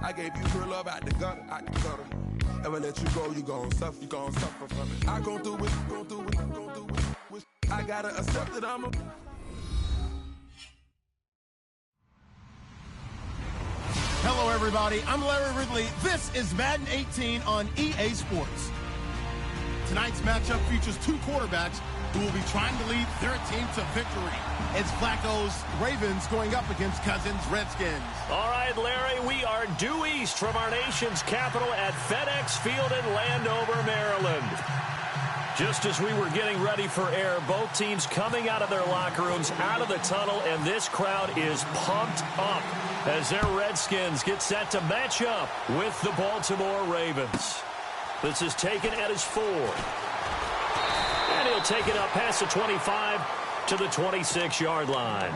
I gave you real love out the gutter, Ever let you go, you gon' suffer from it. I gon' do it, gon' do it, gon' do it. I gotta accept that I'm a... Hello, everybody. I'm Larry Ridley. This is Madden 18 on EA Sports. Tonight's matchup features two quarterbacks who will be trying to lead their team to victory. It's Flacco's Ravens going up against Cousins' Redskins. All right, Larry, we are due east from our nation's capital at FedEx Field in Landover, Maryland. Just as we were getting ready for air, both teams coming out of their locker rooms, out of the tunnel, and this crowd is pumped up as their Redskins get set to match up with the Baltimore Ravens. This is taken at his 4. And he'll take it up past the 25 to the 26-yard line.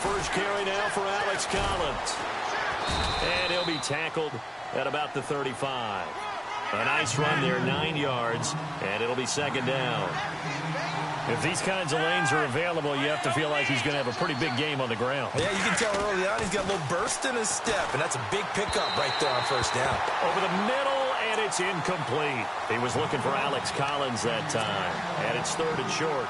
First carry now for Alex Collins. And he'll be tackled at about the 35. A nice run there, 9 yards, and it'll be second down. If these kinds of lanes are available, you have to feel like he's going to have a pretty big game on the ground. Yeah, you can tell early on he's got a little burst in his step, and that's a big pickup right there on first down. Over the middle, and it's incomplete. He was looking for Alex Collins that time, and it's third and short.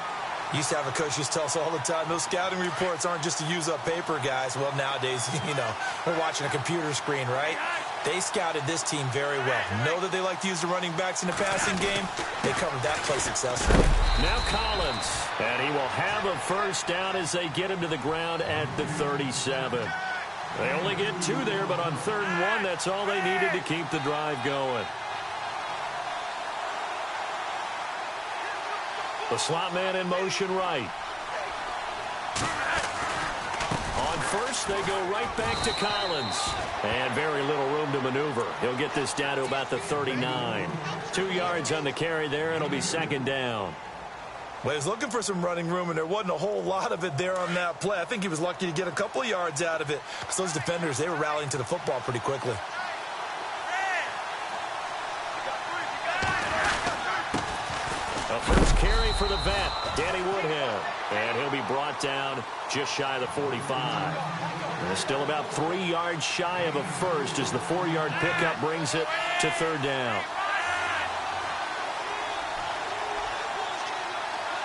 Used to have a coach just tell us all the time, those scouting reports aren't just to use up paper, guys. Well, nowadays, we're watching a computer screen, right? They scouted this team very well. Know that they like to use the running backs in the passing game. They covered that play successfully. Now Collins, and he will have a first down as they get him to the ground at the 37. They only get 2 there, but on 3rd and 1, that's all they needed to keep the drive going. The slot man in motion right. On first, they go right back to Collins. And very little room to maneuver. He'll get this down to about the 39. 2 yards on the carry there, and it'll be second down. Well, he was looking for some running room, and there wasn't a whole lot of it there on that play. I think he was lucky to get a couple of yards out of it. So those defenders, they were rallying to the football pretty quickly. A first carry for the vet, Danny Woodhead. And he'll be brought down just shy of the 45. And still about 3 yards shy of a first as the 4-yard pickup brings it to 3rd down.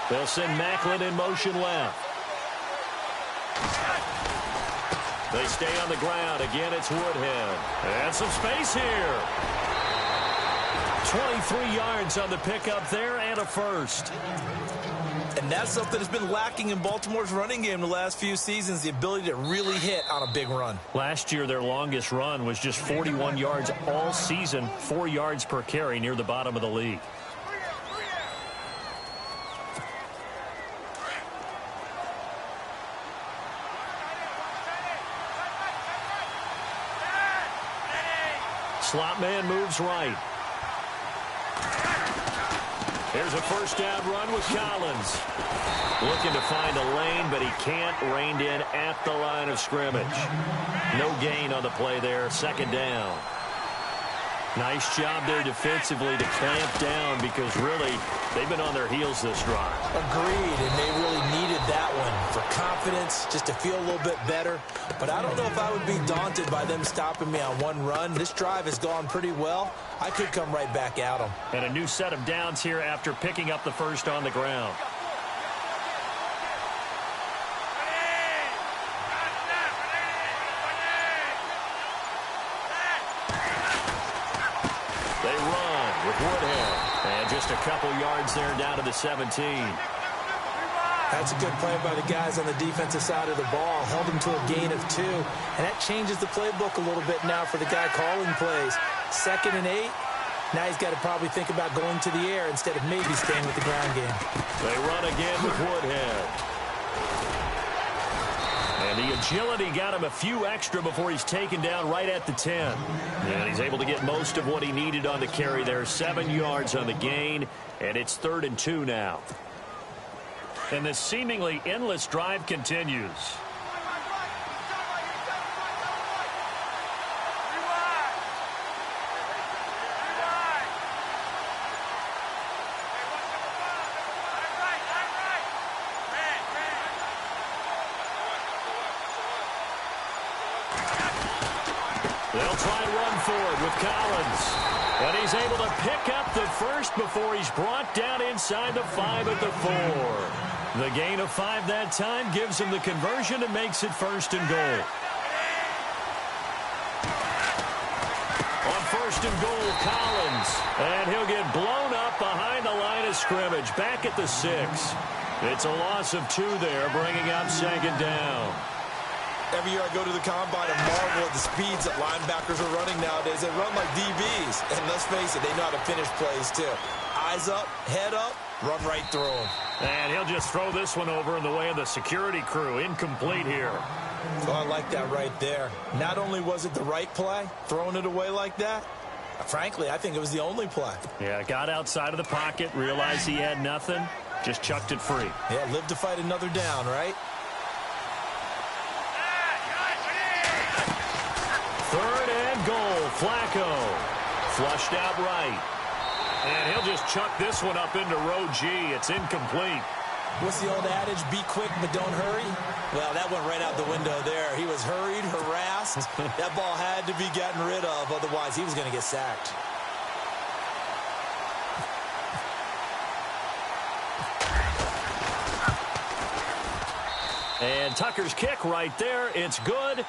They'll send Macklin in motion left. They stay on the ground. Again, it's Woodhead. And some space here. 23 yards on the pickup there and a first. And that's something that's been lacking in Baltimore's running game the last few seasons, the ability to really hit on a big run. Last year, their longest run was just 41 yards all season, 4 yards per carry near the bottom of the league. Slot man moves right. Here's a first down run with Collins. Looking to find a lane, but he can't. Reined in at the line of scrimmage. No gain on the play there. Second down. Nice job there defensively to clamp down because really they've been on their heels this drive. Agreed, and they really needed that one for confidence, just to feel a little bit better. But I don't know if I would be daunted by them stopping me on one run. This drive has gone pretty well. I could come right back at them. And a new set of downs here after picking up the first on the ground. They run with Woodhead. And just a couple yards there down to the 17. That's a good play by the guys on the defensive side of the ball. Held them to a gain of 2. And that changes the playbook a little bit now for the guy calling plays. 2nd and 8. Now he's got to probably think about going to the air instead of maybe staying with the ground game. They run again with Woodhead. And the agility got him a few extra before he's taken down right at the 10. And he's able to get most of what he needed on the carry there. 7 yards on the gain, and it's 3rd and 2 now. And this seemingly endless drive continues. They'll try and run forward with Collins. And he's able to pick up the first before he's brought down inside the 5 at the 4. The gain of 5 that time gives him the conversion and makes it 1st and goal. On 1st and goal, Collins. And he'll get blown up behind the line of scrimmage. Back at the 6. It's a loss of 2 there, bringing up 2nd down. Every year I go to the combine and marvel at the speeds that linebackers are running nowadays. They run like DBs. And let's face it, they know how to finish plays too. Eyes up, head up, run right through them. And he'll just throw this one over in the way of the security crew. Incomplete here. So I like that right there. Not only was it the right play, throwing it away like that, frankly, I think it was the only play. Yeah, got outside of the pocket, realized he had nothing, just chucked it free. Yeah, live to fight another down, right? 3rd and goal, Flacco. Flushed out right. And he'll just chuck this one up into row G. It's incomplete. What's the old adage? Be quick, but don't hurry? Well, that went right out the window there. He was hurried, harassed. That ball had to be gotten rid of, otherwise he was going to get sacked. And Tucker's kick right there. It's good.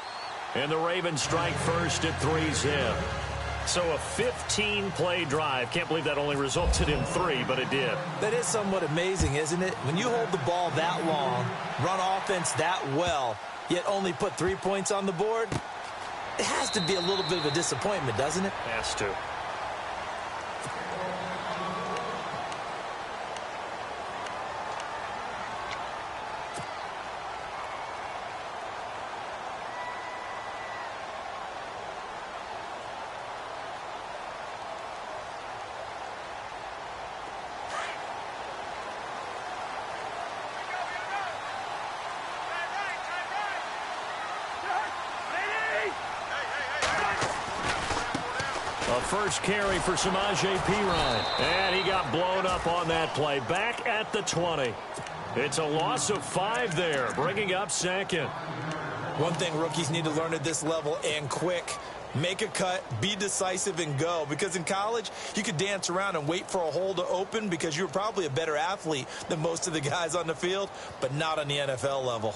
And the Ravens strike first at 3-zip. So a 15-play drive. Can't believe that only resulted in 3, but it did. That is somewhat amazing, isn't it? When you hold the ball that long, run offense that well, yet only put 3 points on the board, it has to be a little bit of a disappointment, doesn't it? Has to. First carry for Samaje Perine. And he got blown up on that play. Back at the 20. It's a loss of 5 there, bringing up 2nd. One thing rookies need to learn at this level, and quick. Make a cut, be decisive, and go. Because in college, you could dance around and wait for a hole to open because you're probably a better athlete than most of the guys on the field, but not on the NFL level.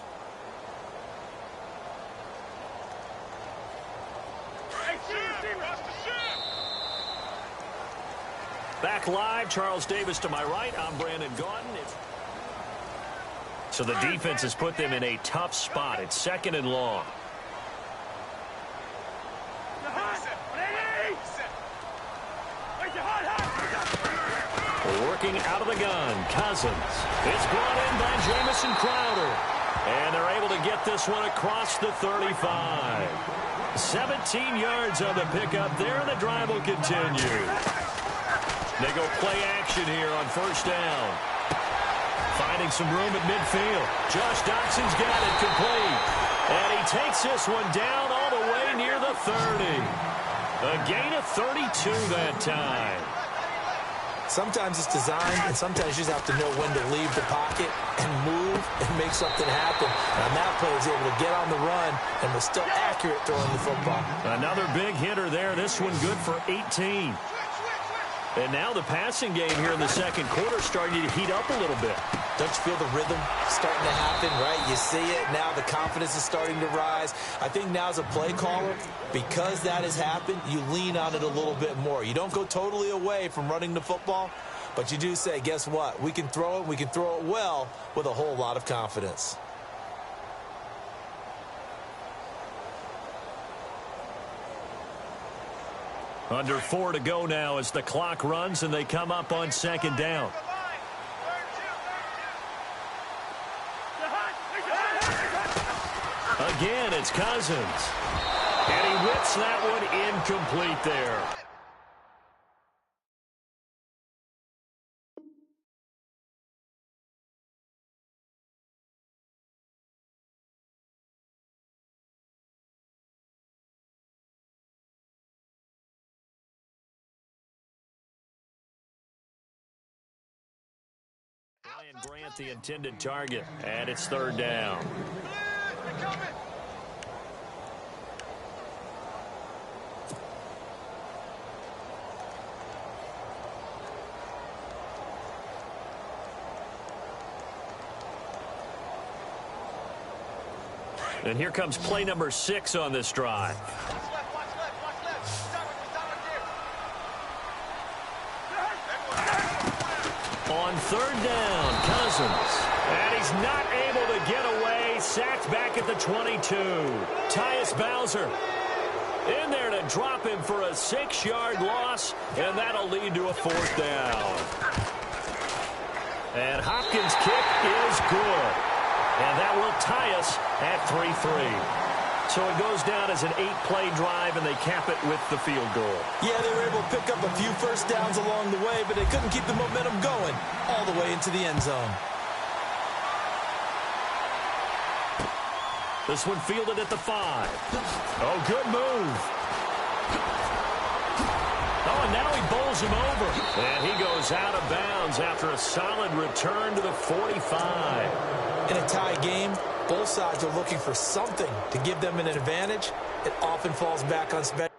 Back live, Charles Davis to my right. I'm Brandon Gaudin. So the defense has put them in a tough spot. It's 2nd and long. Working out of the gun, Cousins. It's brought in by Jamison Crowder. And they're able to get this one across the 35. 17 yards on the pickup there, and the drive will continue. They go play action here on 1st down. Finding some room at midfield. Josh Doxson's got it complete. And he takes this one down all the way near the 30. A gain of 32 that time. Sometimes it's designed, and sometimes you just have to know when to leave the pocket and move and make something happen. And on that play, he was able to get on the run and was still accurate throwing the football. Another big hitter there. This one good for 18. And now the passing game here in the 2nd quarter starting to heat up a little bit. Don't you feel the rhythm starting to happen, right? You see it. Now the confidence is starting to rise. I think now as a play caller, because that has happened, you lean on it a little bit more. You don't go totally away from running the football, but you do say, guess what? We can throw it. We can throw it well with a whole lot of confidence. Under 4 to go now as the clock runs and they come up on 2nd down. Again, it's Cousins. And he whips that one incomplete there. Ryan Grant, the intended target, and it's third down. And here comes play number 6 on this drive. On third down, Cousins. And he's not able to get away. Sacked back at the 22. Tyus Bowser in there to drop him for a 6-yard loss. And that'll lead to a fourth down. And Hopkins' kick is good. And that will tie us at 3-3. So it goes down as an 8-play drive, and they cap it with the field goal. Yeah, they were able to pick up a few first downs along the way, but they couldn't keep the momentum going all the way into the end zone. This one fielded at the 5. Oh, good move. Oh, and now he bowls him over. And he goes out of bounds after a solid return to the 45. In a tie game, both sides are looking for something to give them an advantage. It often falls back on special.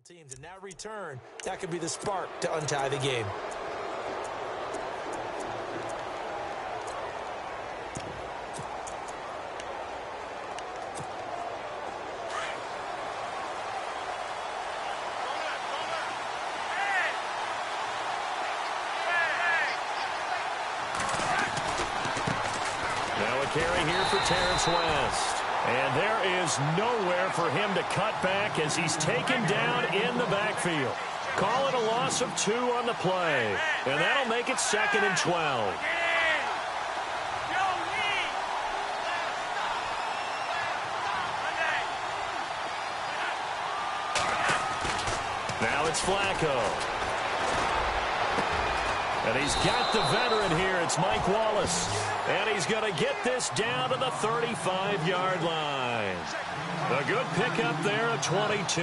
Teams and now return. That could be the spark to untie the game. Now a carry here for Terrence West. And there is nowhere for him to cut back as he's taken down in the backfield. Call it a loss of 2 on the play. And that'll make it 2nd and 12. Now it's Flacco. And he's got the veteran here. It's Mike Wallace. And he's going to get this down to the 35-yard line. A good pickup there at 22.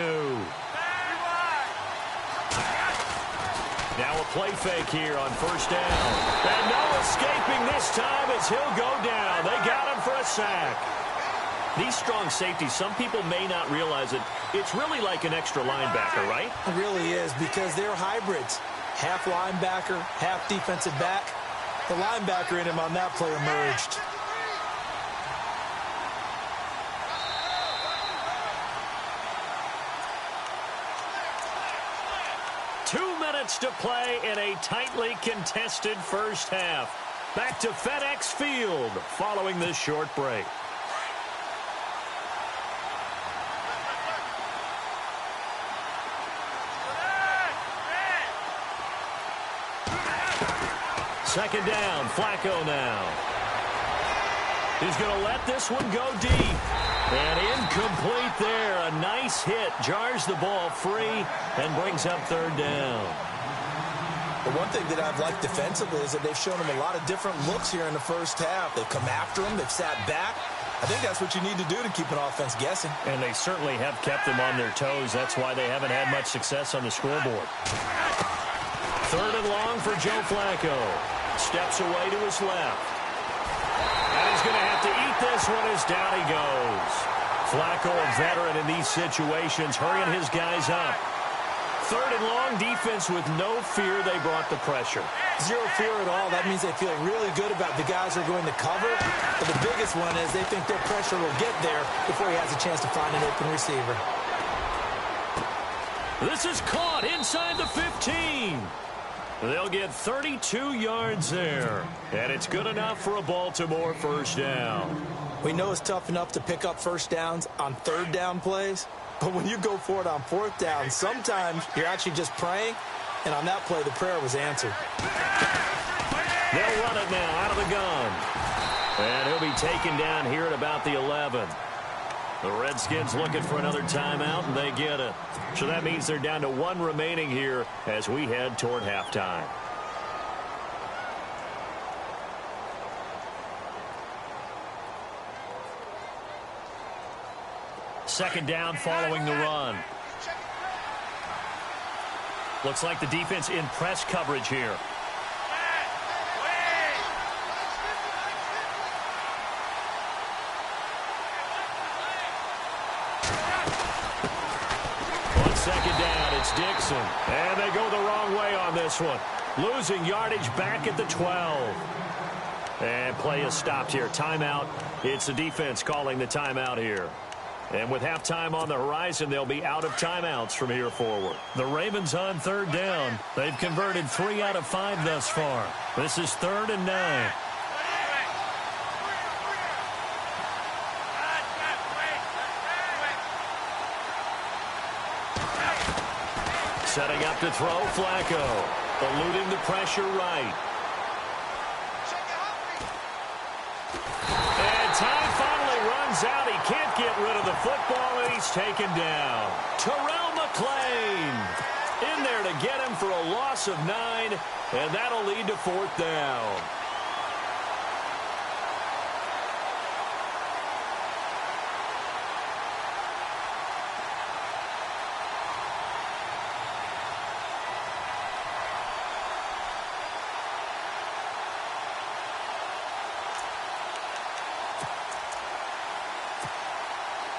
Now a play fake here on first down. And no escaping this time as he'll go down. They got him for a sack. These strong safeties, some people may not realize it. It's really like an extra linebacker, right? It really is, because they're hybrids. Half linebacker, half defensive back. The linebacker in him on that play emerged. Two minutes to play in a tightly contested first half. Back to FedEx Field following this short break. Second down, Flacco now. He's going to let this one go deep. And incomplete there. A nice hit. Jars the ball free and brings up third down. The one thing that I've liked defensively is that they've shown him a lot of different looks here in the first half. They've come after him. They've sat back. I think that's what you need to do to keep an offense guessing. And they certainly have kept them on their toes. That's why they haven't had much success on the scoreboard. Third and long for Joe Flacco. Steps away to his left. And he's going to have to eat this one as down he goes. Flacco, a veteran in these situations, hurrying his guys up. Third and long, defense with no fear. They brought the pressure. Zero fear at all. That means they feel really good about the guys who are going to cover. But the biggest one is they think their pressure will get there before he has a chance to find an open receiver. This is caught inside the 15. They'll get 32 yards there. And it's good enough for a Baltimore first down. We know it's tough enough to pick up first downs on third down plays. But when you go for it on fourth down, sometimes you're actually just praying. And on that play, the prayer was answered. They'll run it now out of the gun. And he'll be taken down here at about the 11. The Redskins looking for another timeout, and they get it. So that means they're down to one remaining here as we head toward halftime. Second down following the run. Looks like the defense in press coverage here. On second down, it's Dixon. And they go the wrong way on this one. Losing yardage back at the 12. And play is stopped here. Timeout. It's the defense calling the timeout here. And with halftime on the horizon, they'll be out of timeouts from here forward. The Ravens on third down. They've converted 3 out of 5 thus far. This is 3rd and 9. Setting up to throw, Flacco. Eluding the pressure right. And time finally runs out. He can't get rid of the football, and he's taken down. Terrell McClain in there to get him for a loss of 9, and that'll lead to 4th down.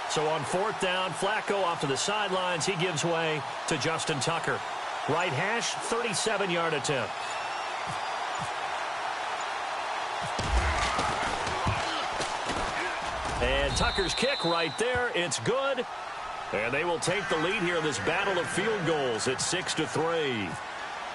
So on 4th down, Flacco off to the sidelines. He gives way to Justin Tucker. Right hash, 37-yard attempt. And Tucker's kick right there. It's good. And they will take the lead here in this battle of field goals at 6-3.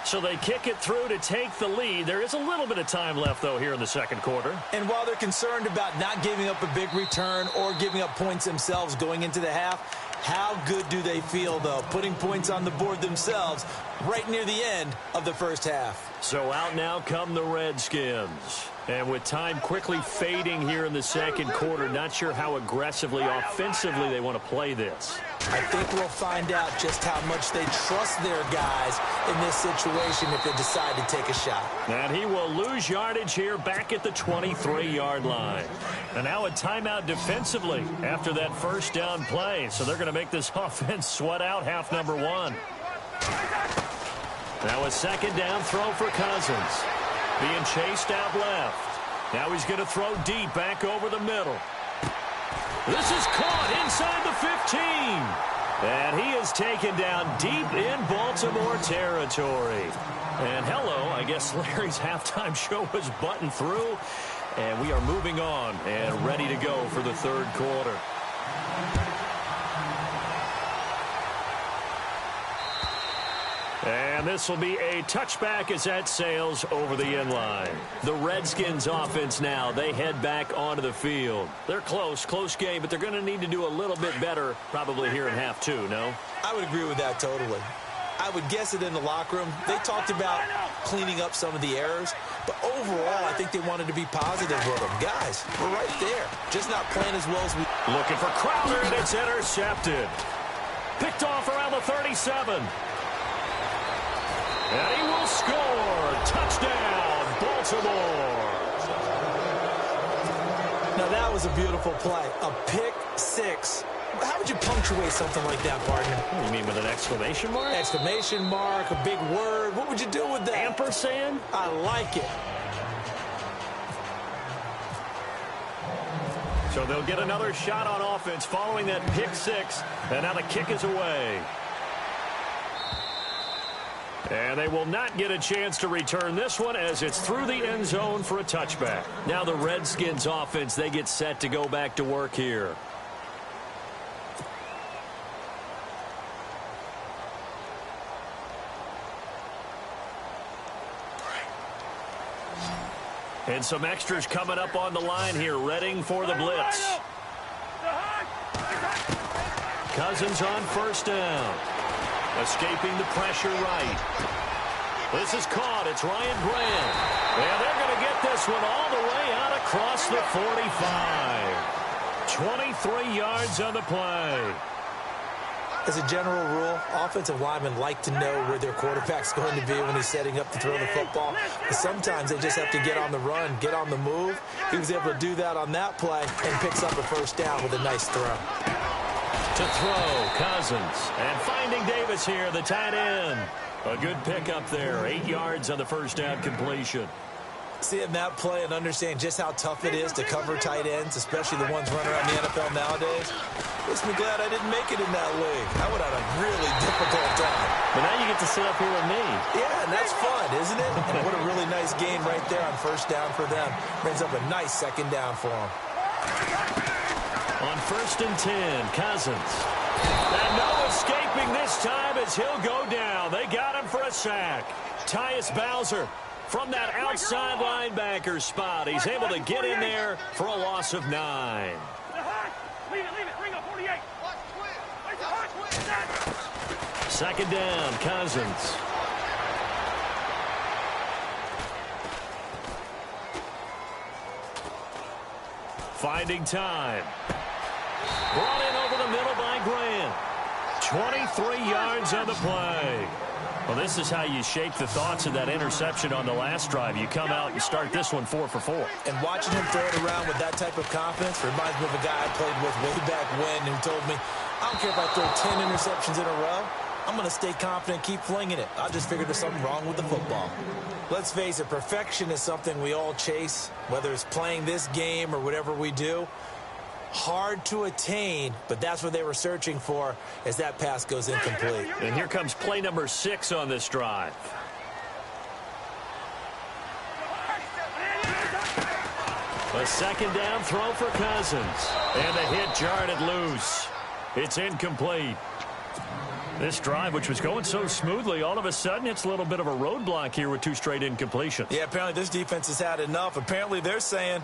So they kick it through to take the lead. There is a little bit of time left, though, here in the second quarter. And while they're concerned about not giving up a big return or giving up points themselves going into the half, how good do they feel, though, putting points on the board themselves right near the end of the first half? So out now come the Redskins. And with time quickly fading here in the second quarter, not sure how aggressively, offensively they want to play this. I think we'll find out just how much they trust their guys in this situation if they decide to take a shot. And he will lose yardage here back at the 23-yard line. And now a timeout defensively after that first down play. So they're going to make this offense sweat out half number 1. Now a second down throw for Cousins. Being chased out left. Now he's going to throw deep back over the middle. This is caught inside the 15. And he is taken down deep in Baltimore territory. And hello, I guess Larry's halftime show was buttoned through. And we are moving on and ready to go for the third quarter. And this will be a touchback as that sails over the end line. The Redskins offense now, they head back onto the field. They're close game, but they're going to need to do a little bit better probably here in half 2, no? I would agree with that totally. I would guess it in the locker room. They talked about cleaning up some of the errors, but overall, I think they wanted to be positive with them. Guys, we're right there, just not playing as well as we... Looking for Crowder, and it's intercepted. Picked off around the 37. And he will score. Touchdown, Baltimore. Now, that was a beautiful play. A pick 6. How would you punctuate something like that, partner? What do you mean, with an exclamation mark? Exclamation mark, a big word. What would you do with that? Ampersand? I like it. So they'll get another shot on offense following that pick 6. And now the kick is away. And they will not get a chance to return this one as it's through the end zone for a touchback. Now the Redskins offense, they get set to go back to work here. And some extras coming up on the line here, readying for the blitz. Cousins on first down. Escaping the pressure right. This is caught. It's Ryan Grant. And they're going to get this one all the way out across the 45. 23 yards on the play. As a general rule, offensive linemen like to know where their quarterback's going to be when he's setting up to throw the football. But sometimes they just have to get on the run, get on the move. He was able to do that on that play and picks up a first down with a nice throw. To throw, Cousins. And finding Davis here, the tight end. A good pickup there. 8 yards on the first down completion. Seeing that play and understand just how tough it is to cover tight ends, especially the ones running around the NFL nowadays, makes me glad I didn't make it in that league. I would have had a really difficult time. But now you get to sit up here with me. Yeah, and that's fun, isn't it? And what a really nice game right there on first down for them. Brings up a nice second down for them. On 1st and 10, Cousins. And no escaping this time as he'll go down. They got him for a sack. Tyus Bowser from that outside linebacker spot. He's able to get in there for a loss of 9. Second down, Cousins. Finding time. Brought in over the middle by Grant. 23 yards on the play. Well, this is how you shape the thoughts of that interception on the last drive. You come out and start this one 4 for 4. And watching him throw it around with that type of confidence reminds me of a guy I played with way back when who told me, I don't care if I throw 10 interceptions in a row. I'm going to stay confident, keep flinging it. I just figured there's something wrong with the football. Let's face it, perfection is something we all chase, whether it's playing this game or whatever we do. Hard to attain, but that's what they were searching for as that pass goes incomplete. And here comes play number 6 on this drive. A second down throw for Cousins. And the hit jarred it loose. It's incomplete. This drive, which was going so smoothly, all of a sudden it's a little bit of a roadblock here with 2 straight incompletions. Yeah, apparently this defense has had enough. Apparently they're saying,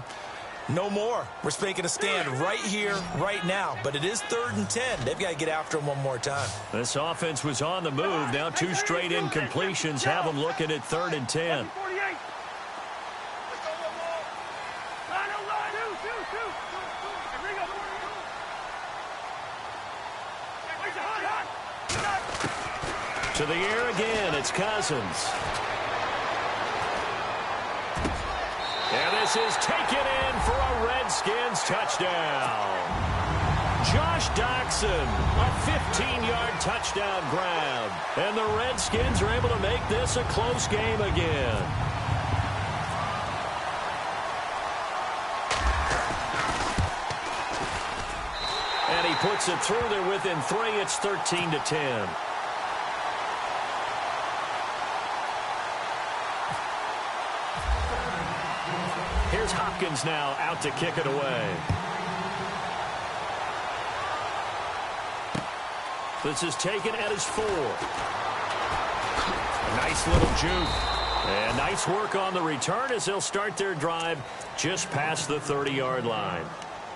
no more. We're making a stand right here, right now. But it is 3rd and 10. They've got to get after him one more time. This offense was on the move. Now 2 straight incompletions have them looking at 3rd and 10. To the air again, it's Cousins. And this is taken in for a Redskins touchdown. Josh Doxson, a 15-yard touchdown grab. And the Redskins are able to make this a close game again. And he puts it through there within 3. It's 13-10. Here's Hopkins now out to kick it away. This is taken at his 4. A nice little juke. And nice work on the return as they'll start their drive just past the 30-yard line.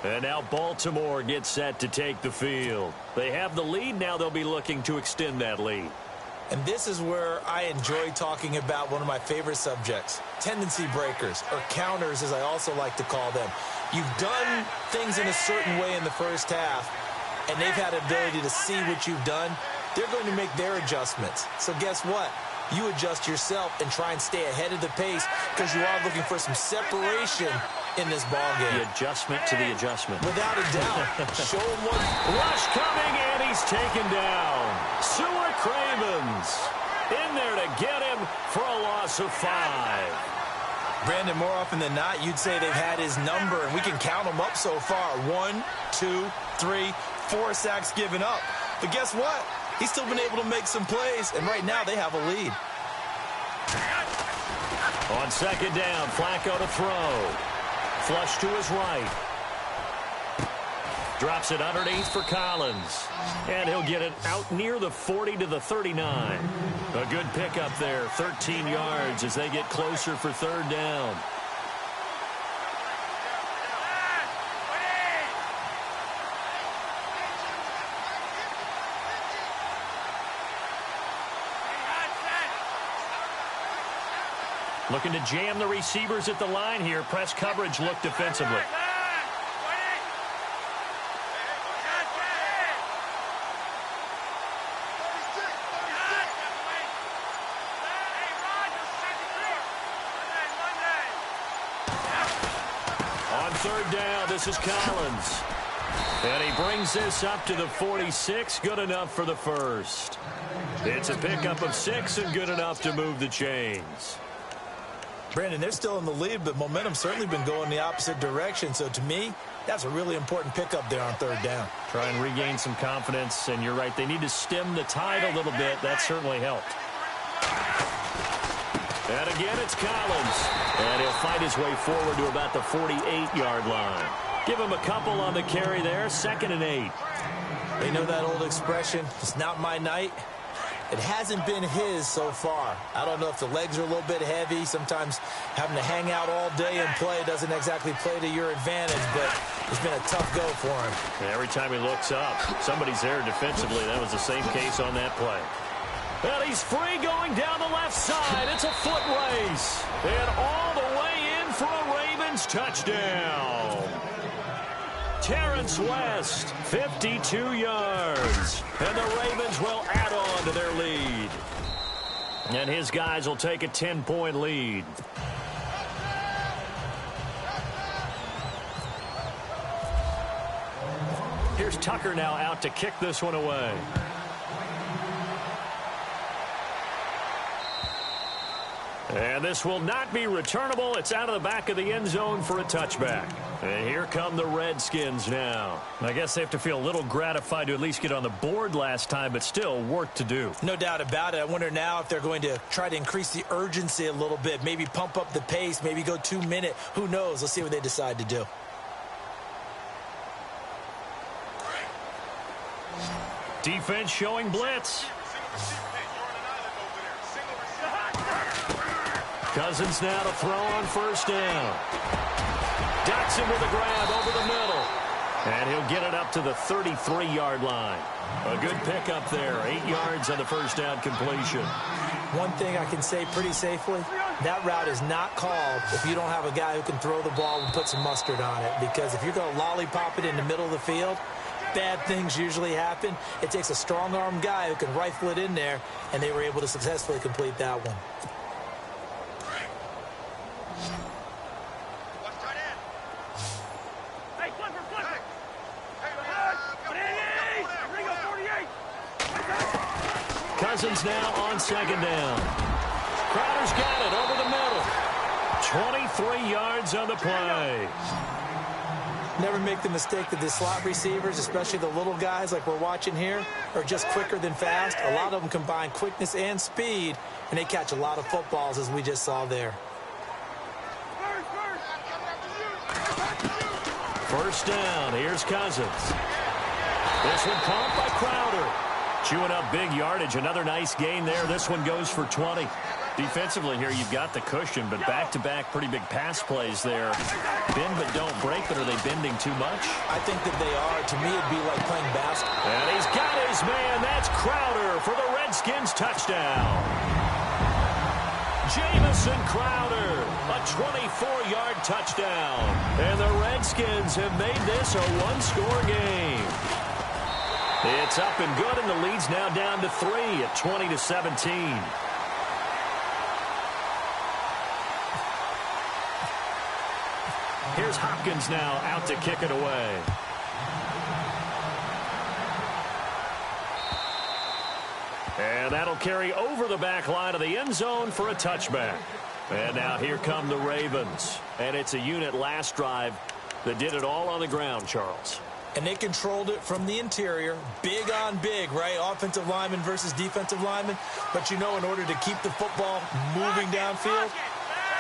And now Baltimore gets set to take the field. They have the lead. Now they'll be looking to extend that lead. And this is where I enjoy talking about one of my favorite subjects, tendency breakers, or counters as I also like to call them. You've done things in a certain way in the first half, and they've had the ability to see what you've done. They're going to make their adjustments. So guess what? You adjust yourself and try and stay ahead of the pace because you are looking for some separation in this ballgame. The adjustment to the adjustment. Without a doubt. Show him what. Rush coming, and he's taken down. Seward Cravens in there to get him for a loss of 5. Brandon, more often than not, you'd say they've had his number, and we can count them up so far. 1, 2, 3, 4 sacks given up. But guess what? He's still been able to make some plays, and right now they have a lead. On second down, Flacco to throw. Flush to his right. Drops it underneath for Collins. And he'll get it out near the 40 to the 39. A good pickup there, 13 yards as they get closer for third down. Looking to jam the receivers at the line here. Press coverage look defensively. On third down, this is Collins. And he brings this up to the 46. Good enough for the first. It's a pickup of 6 and good enough to move the chains. Brandon, they're still in the lead, but momentum's certainly been going the opposite direction. So to me, that's a really important pickup there on third down. Try and regain some confidence, and you're right. They need to stem the tide a little bit. That certainly helped. And again, it's Collins. And he'll fight his way forward to about the 48-yard line. Give him a couple on the carry there. 2nd and 8. They know that old expression, it's not my night. It hasn't been his so far. I don't know if the legs are a little bit heavy. Sometimes having to hang out all day and play doesn't exactly play to your advantage, but it's been a tough go for him. And every time he looks up, somebody's there defensively. That was the same case on that play. And he's free going down the left side. It's a foot race. And all the way in for a Ravens touchdown. Terrence West, 52 yards. And the Ravens will add on to their lead. And his guys will take a 10-point lead. Here's Tucker now out to kick this one away. And this will not be returnable. It's out of the back of the end zone for a touchback. And here come the Redskins now. I guess they have to feel a little gratified to at least get on the board last time, but still work to do. No doubt about it. I wonder now if they're going to try to increase the urgency a little bit, maybe pump up the pace, maybe go 2-minute. Who knows? Let's see what they decide to do. Defense showing blitz. Cousins now to throw on first down. Dotson with a grab over the middle. And he'll get it up to the 33-yard line. A good pickup there. 8 yards on the first down completion. One thing I can say pretty safely, that route is not called if you don't have a guy who can throw the ball and put some mustard on it. Because if you're going to lollipop it in the middle of the field, bad things usually happen. It takes a strong-arm guy who can rifle it in there, and they were able to successfully complete that one. Cousins now on second down. Crowder's got it over the middle. 23 yards on the play. Never make the mistake that the slot receivers, especially the little guys like we're watching here, are just quicker than fast. A lot of them combine quickness and speed, and they catch a lot of footballs, as we just saw there. First down. Here's Cousins. This one caught by Crowder. Chewing up big yardage. Another nice gain there. This one goes for 20. Defensively here, you've got the cushion, but back-to-back pretty big pass plays there. Bend but don't break, but are they bending too much? I think that they are. To me, it'd be like playing basketball. And he's got his man. That's Crowder for the Redskins touchdown. Jamison Crowder, a 24-yard touchdown. And the Redskins have made this a one-score game. It's up and good, and the lead's now down to 3 at 20-17. Here's Hopkins now out to kick it away. And that'll carry over the back line of the end zone for a touchback. And now here come the Ravens. And it's a unit last drive that did it all on the ground, Charles. And they controlled it from the interior. Big on big, right? Offensive lineman versus defensive lineman. But, you know, in order to keep the football moving downfield,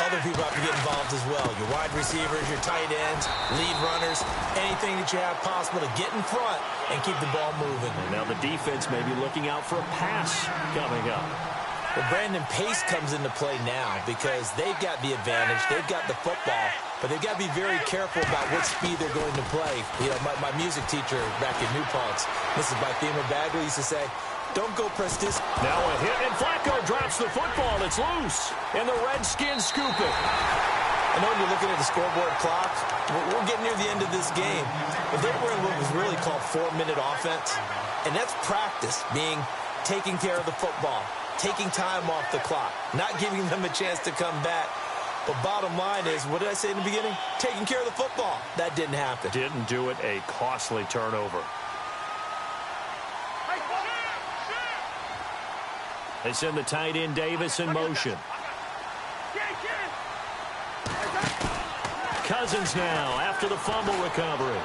other people have to get involved as well. Your wide receivers, your tight ends, lead runners, anything that you have possible to get in front and keep the ball moving. And now the defense may be looking out for a pass coming up. Well, Brandon, pace comes into play now because they've got the advantage. They've got the football, but they've got to be very careful about what speed they're going to play. You know, my music teacher back in New Paltz, Mrs. Bythema Bagley, used to say, don't go press this. Now a hit, and Flacco drops the football. It's loose, and the Redskins scoop it. I know you're looking at the scoreboard clock. We're getting near the end of this game. But they were in what was really called 4-minute offense, and that's practice, being taking care of the football, taking time off the clock, not giving them a chance to come back. But bottom line is, what did I say in the beginning? Taking care of the football. That didn't happen. Didn't do it. A costly turnover. They send the tight end Davis in motion. Cousins now after the fumble recovery.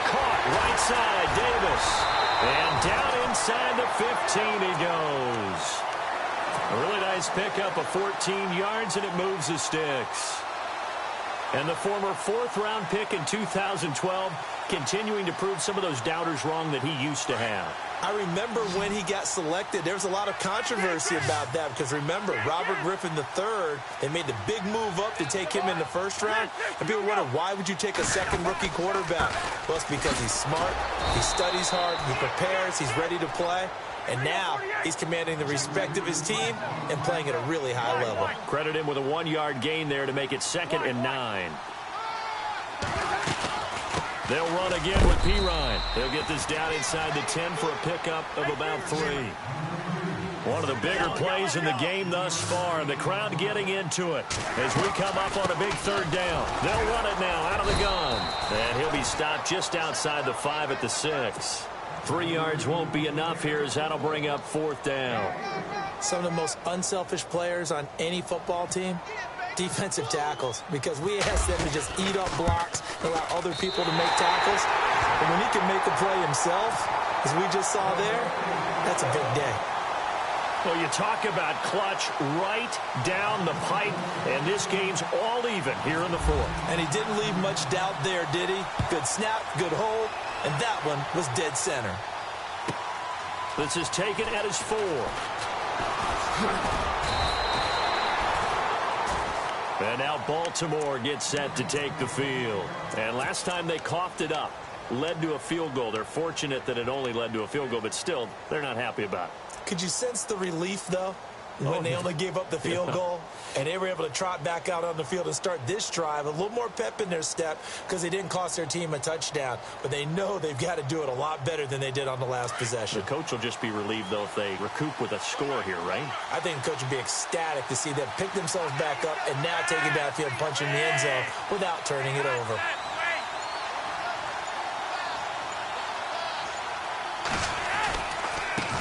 Caught right side, Davis. And down inside the 15 he goes. A really nice pickup of 14 yards, and it moves the sticks. And the former 4th-round pick in 2012 continuing to prove some of those doubters wrong that he used to have. I remember when he got selected, there was a lot of controversy about that because, remember, Robert Griffin III, they made the big move up to take him in the 1st round, and people wonder, why would you take a second rookie quarterback? Well, it's because he's smart, he studies hard, he prepares, he's ready to play, and now he's commanding the respect of his team and playing at a really high level. Credit him with a 1-yard gain there to make it 2nd and 9. They'll run again with Pirine. They'll get this down inside the 10 for a pickup of about 3. One of the bigger plays in the game thus far, and the crowd getting into it as we come up on a big 3rd down. They'll run it now out of the gun. And he'll be stopped just outside the 5 at the 6. 3 yards won't be enough here as that'll bring up 4th down. Some of the most unselfish players on any football team, defensive tackles, because we ask them to just eat up blocks and allow other people to make tackles. But when he can make a play himself, as we just saw there, that's a big day. Well, you talk about clutch right down the pipe, and this game's all even here in the 4th. And he didn't leave much doubt there, did he? Good snap, good hold, and that one was dead center. This is taken at his 4. And now Baltimore gets set to take the field. And last time they coughed it up, led to a field goal. They're fortunate that it only led to a field goal, but still, they're not happy about it. Could you sense the relief, though, when they only gave up the field goal? And they were able to trot back out on the field and start this drive. A little more pep in their step because they didn't cost their team a touchdown. But they know they've got to do it a lot better than they did on the last possession. The coach will just be relieved, though, if they recoup with a score here, right? I think the coach would be ecstatic to see them pick themselves back up and now take it downfield and punch in the end zone without turning it over.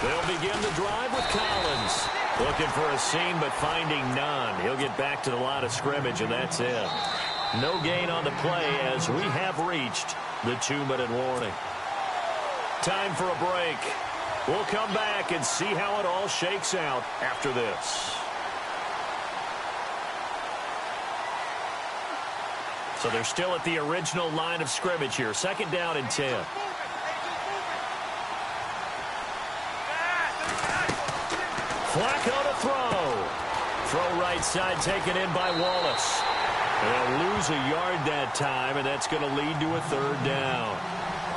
They'll begin the drive with Collins. Looking for a seam, but finding none. He'll get back to the line of scrimmage, and that's it. No gain on the play as we have reached the 2-minute warning. Time for a break. We'll come back and see how it all shakes out after this. So they're still at the original line of scrimmage here. 2nd down and 10. Flacco to throw. Throw right side taken in by Wallace. They'll lose a yard that time, and that's going to lead to a 3rd down.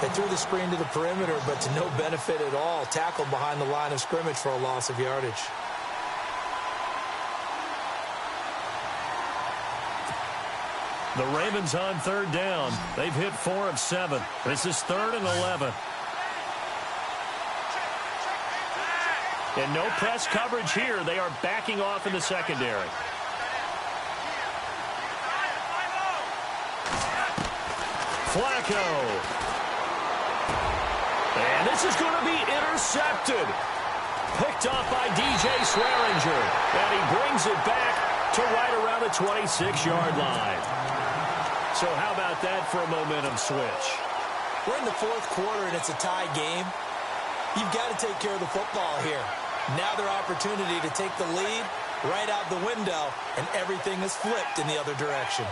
They threw the screen to the perimeter, but to no benefit at all. Tackled behind the line of scrimmage for a loss of yardage. The Ravens on 3rd down. They've hit 4 of 7. This is 3rd and 11. And no press coverage here. They are backing off in the secondary. Flacco. And this is going to be intercepted. Picked off by DJ Swearinger. And he brings it back to right around the 26-yard line. So how about that for a momentum switch? We're in the 4th quarter, and it's a tie game. You've got to take care of the football here. Now their opportunity to take the lead right out the window, and everything is flipped in the other direction.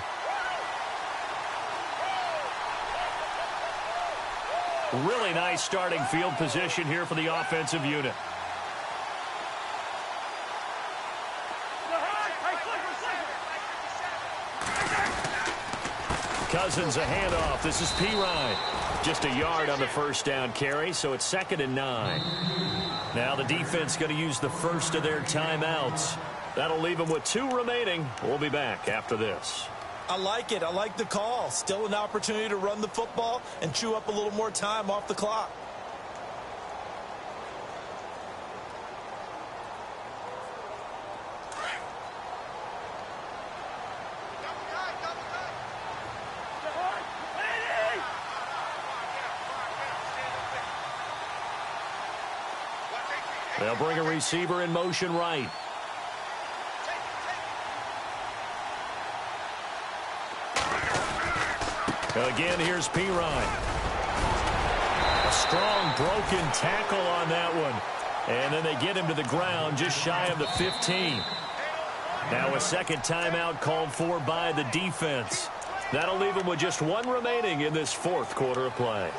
Really nice starting field position here for the offensive unit. Cousins a handoff. This is Pirine. Just a yard on the first down carry, so it's 2nd and 9. Now the defense going to use the first of their timeouts. That'll leave them with 2 remaining. We'll be back after this. I like it. I like the call. Still an opportunity to run the football and chew up a little more time off the clock. They'll bring a receiver in motion right. Again, here's Pirine. A strong broken tackle on that one. And then they get him to the ground just shy of the 15. Now a second timeout called for by the defense. That'll leave them with just 1 remaining in this 4th quarter of play.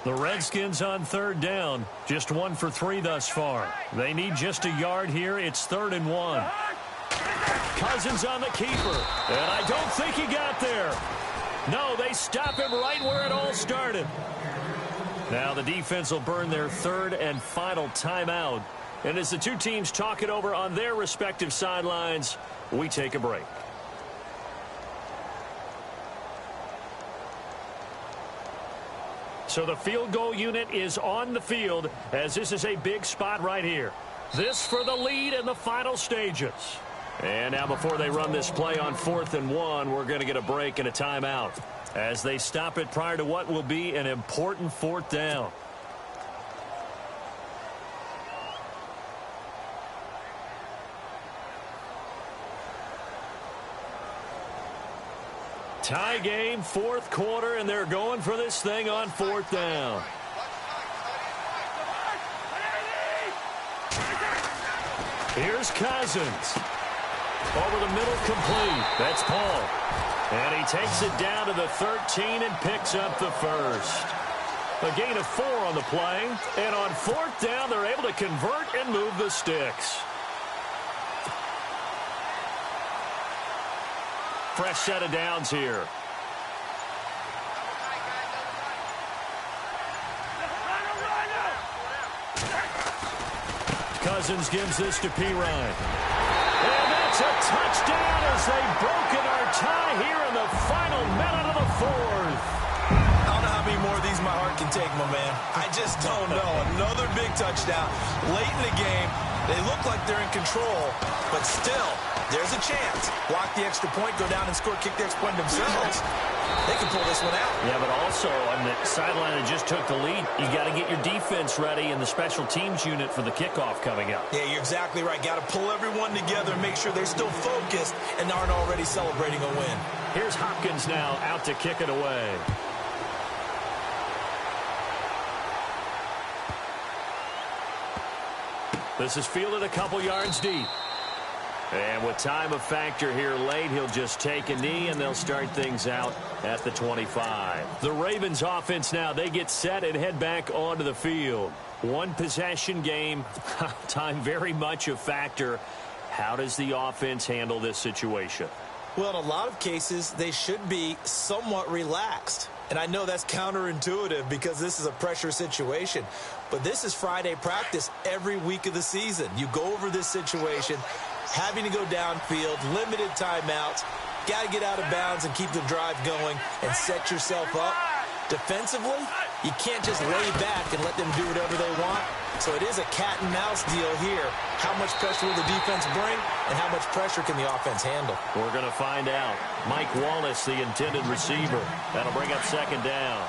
The Redskins on 3rd down. Just 1 for 3 thus far. They need just a yard here. It's 3rd and 1. Cousins on the keeper. And I don't think he got there. No, they stop him right where it all started. Now the defense will burn their 3rd and final timeout. And as the 2 teams talk it over on their respective sidelines, we take a break. So the field goal unit is on the field as this is a big spot right here. This for the lead in the final stages. And now before they run this play on 4th and 1, we're going to get a break and a timeout as they stop it prior to what will be an important 4th down. Tie game, 4th quarter, and they're going for this thing on 4th down. Here's Cousins. Over the middle, complete. That's Paul. And he takes it down to the 13 and picks up the first. A gain of 4 on the play. And on 4th down, they're able to convert and move the sticks. Fresh set of downs here. Cousins gives this to Pirine. And that's a touchdown as they've broken our tie here in the final minute of the 4th. I don't know how many more of these my heart can take, my man. I just don't know. Another big touchdown late in the game. They look like they're in control, but still, there's a chance. Block the extra point, go down and score, kick the extra point themselves. They can pull this one out. Yeah, but also on the sideline that just took the lead, you got to get your defense ready in the special teams unit for the kickoff coming up. Yeah, you're exactly right. Got to pull everyone together and make sure they're still focused and aren't already celebrating a win. Here's Hopkins now out to kick it away. This is fielded a couple yards deep. And with time of factor here late, he'll just take a knee, and they'll start things out at the 25. The Ravens offense now, they get set and head back onto the field. 1 possession game. Time very much a factor. How does the offense handle this situation? Well, in a lot of cases, they should be somewhat relaxed. And I know that's counterintuitive because this is a pressure situation. But this is Friday practice every week of the season. You go over this situation, having to go downfield, limited timeouts, got to get out of bounds and keep the drive going and set yourself up. Defensively, you can't just lay back and let them do whatever they want. So it is a cat and mouse deal here. How much pressure will the defense bring and how much pressure can the offense handle? We're going to find out. Mike Wallace, the intended receiver. That'll bring up 2nd down.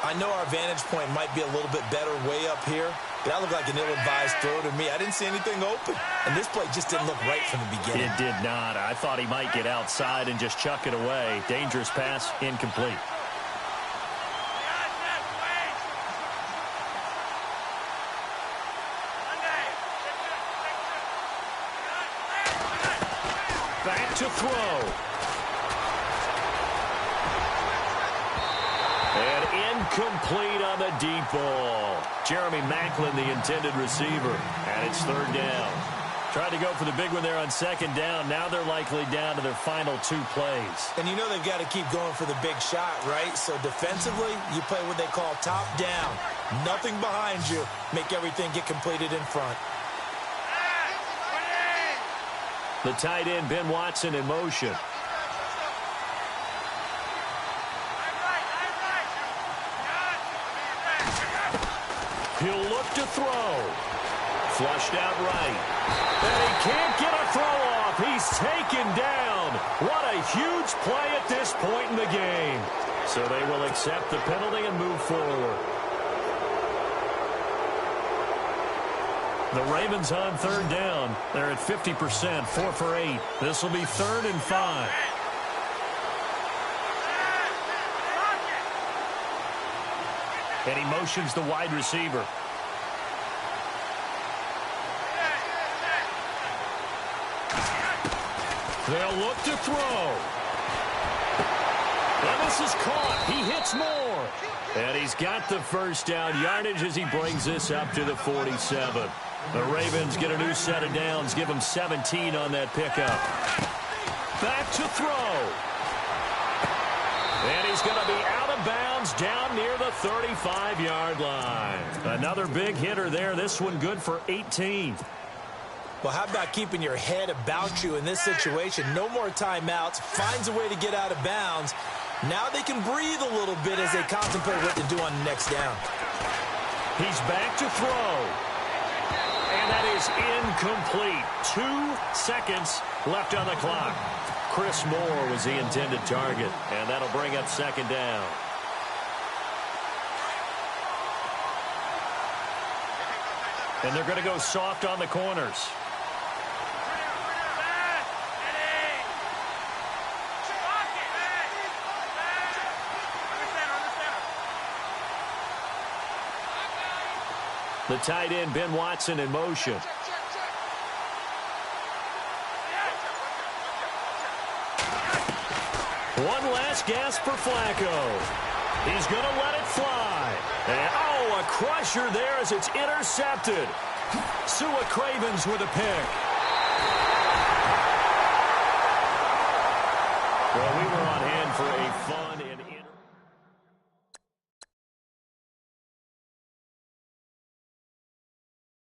I know our vantage point might be a little bit better way up here, But that looked like an ill-advised throw to me. I didn't see anything open. And this play just didn't look right from the beginning. It did not. I thought he might get outside and just chuck it away. Dangerous pass, incomplete. Back to throw. And incomplete on the deep ball. Jeremy Maclin, the intended receiver. And it's third down. Tried to go for the big one there on second down. Now they're likely down to their final 2 plays. And you know they've got to keep going for the big shot, right? So defensively, you play what they call top down. Nothing behind you. Make everything get completed in front. The tight end, Ben Watson, in motion. He'll look to throw. Flushed out right. And he can't get a throw off. He's taken down. What a huge play at this point in the game. So they will accept the penalty and move forward. The Ravens on third down. They're at 50%, 4 for 8. This will be 3rd and 5. And he motions the wide receiver. They'll look to throw. And this is caught. He hits more. And he's got the first down yardage as he brings this up to the 47. The Ravens get a new set of downs. Give him 17 on that pickup. Back to throw. And he's going to be out of bounds down near the 35-yard line. Another big hitter there. This one good for 18. Well, how about keeping your head about you in this situation? No more timeouts. Finds a way to get out of bounds. Now they can breathe a little bit as they contemplate what to do on the next down. He's back to throw. And that is incomplete. 2 seconds left on the clock. Chris Moore was the intended target, and that'll bring up second down. And they're going to go soft on the corners. The tight end, Ben Watson, in motion. One last gasp for Flacco. He's going to let it fly. And, oh, a crusher there as it's intercepted. Sua Cravens with a pick. Well, we were on hand for a fun and